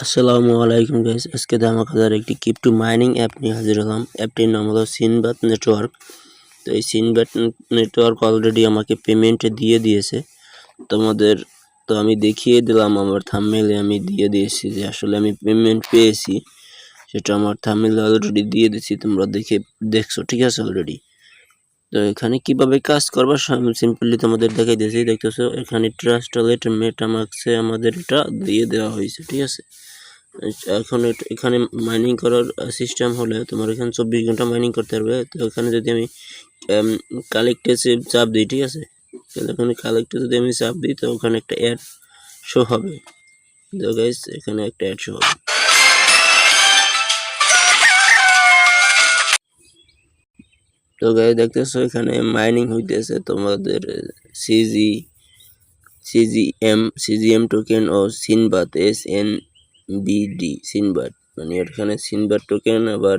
আসসালামু আলাইকুম গাইস, আজকে ধামাকাদার একটি ক্রিপ্টো মাইনিং অ্যাপ নিয়ে হাজির হলাম। অ্যাপটির নাম হলো সিনবাদ নেটওয়ার্ক। তো এই সিনবাদ নেটওয়ার্ক অলরেডি আমাকে পেমেন্ট দিয়ে দিয়েছে তোমাদের। তো আমি দেখিয়ে দিলাম আমার থাম্বনেইলে, আমি দিয়ে দিয়েছি যে আসলে আমি পেমেন্ট পেয়েছি, সেটা আমার থাম্বনেইলে অলরেডি দিয়ে দিয়েছি, তোমরা দেখছো, ঠিক আছে অলরেডি। তো এখানে কিভাবে কাজ করবা সিম্পলি তোমাদের দেখাই দিয়েছি, দেখতেছো এখানে ট্রাস্ট ওয়ালেট মেটামাস্কে আমাদের এটা দিয়ে দেওয়া হয়েছে, ঠিক আছে। এখন এখানে মাইনিং করার সিস্টেম হলে তোমার এখানে 24 ঘন্টা মাইনিং করতে পারবে। তো এখানে যদি আমি কালেক্টে চাপ দিই, ঠিক আছে, এখানে কালেক্টে যদি আমি চাপ দিই তো ওখানে একটা অ্যাড শো হবে। তো গাইস এখানে একটা অ্যাড শো হবে। তো গাইস দেখতেছো এখানে মাইনিং হইতেছে তোমাদের সিজিএম টোকেন ও সিনবাদ SNBD সিনবাদ, মানে এখানে সিনবাদ টোকেন আবার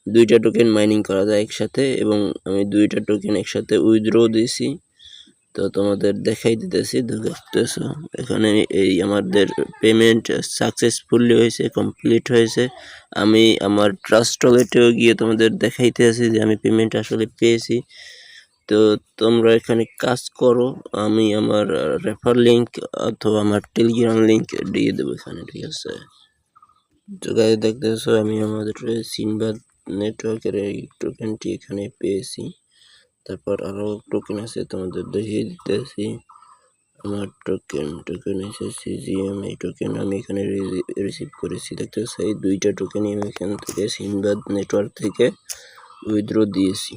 দুইটা টোকেন মাইনিং করা যায় একসাথে, এবং আমি দুইটা টোকেন একসাথে উইথড্র দিয়েছি। তো তোমাদের দেখাই দিতেছি, দেখতেছো এখানে এই আমাদের পেমেন্ট সাকসেসফুলি হয়েছে, কমপ্লিট হয়েছে। আমি আমার ট্রাস্ট ওয়ালেটেও গিয়ে তোমাদের দেখাইতেছি যে আমি পেমেন্ট আসলে পেয়েছি। তো তোমরা এখানে কাজ করো, আমি আমার রেফার লিঙ্ক অথবা আমার টেলিগ্রাম লিঙ্ক দিয়ে দেবো এখানে, ঠিক আছে। তো গাইস দেখতেছো আমি আমাদের সিনবাদ নেটওয়ার্কের এই টোকেনটি এখানে পেয়েছি। তারপর আরো টোকেন আছে, তোমাদের দেখিয়ে দিতেছি। আমার টোকেন আছে সিজিএম, এই টোকেন আমি এখানে রিসিভ করেছি, দেখতেছো এই দুইটা টোকেনই আমি এখান থেকে সিনবাদ নেটওয়ার্ক থেকে উইথড্র দিয়েছি।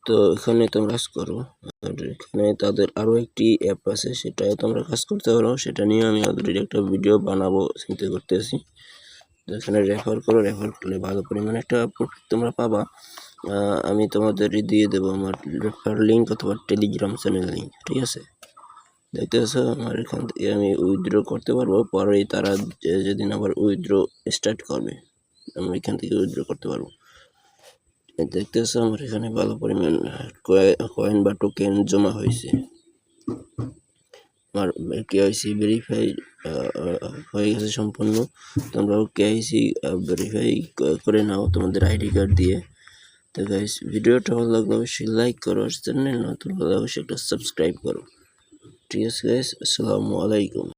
তো এখানে তোমরা কাজ করো, আর এখানে তাদের আরো একটি অ্যাপ আছে, সেটাও তোমরা কাজ করতে পারো, সেটা নিয়ে আমি অলরেডি একটা ভিডিও বানাবো চিন্তা করতেছি। তো এখানে রেফার করলে ভালো পরিমাণে একটা প্রফিট তোমরা পাবা। আমি তোমাদের দিয়ে দেবো আমার রেফার লিঙ্ক অথবা টেলিগ্রাম চ্যানেল লিঙ্ক, ঠিক আছে। দেখতেছো আমার এখান থেকে আমি উইথড্র করতে পারবো, পরে তারা যেদিন আবার উইথড্র স্টার্ট করবে আমি এখান থেকে উইথড্র করতে পারবো। দেখতেছো আমার এখানে ভালো পরিমাণ কয়েন বা টোকেন জমা হয়েছে। আমার কেওয়াইসি ভেরিফাই হয়ে গেছে সম্পূর্ণ। তোমরাও কেওয়াইসি ভেরিফাই করে নাও তোমাদের আইডি কার্ড দিয়ে। তো গাইস ভিডিওটা ভালো লাগলে অবশ্যই লাইক করো, চ্যানেল নতুন হলে অবশ্যই একটা সাবস্ক্রাইব করো, ঠিক আছে গাইস। আসসালামু আলাইকুম।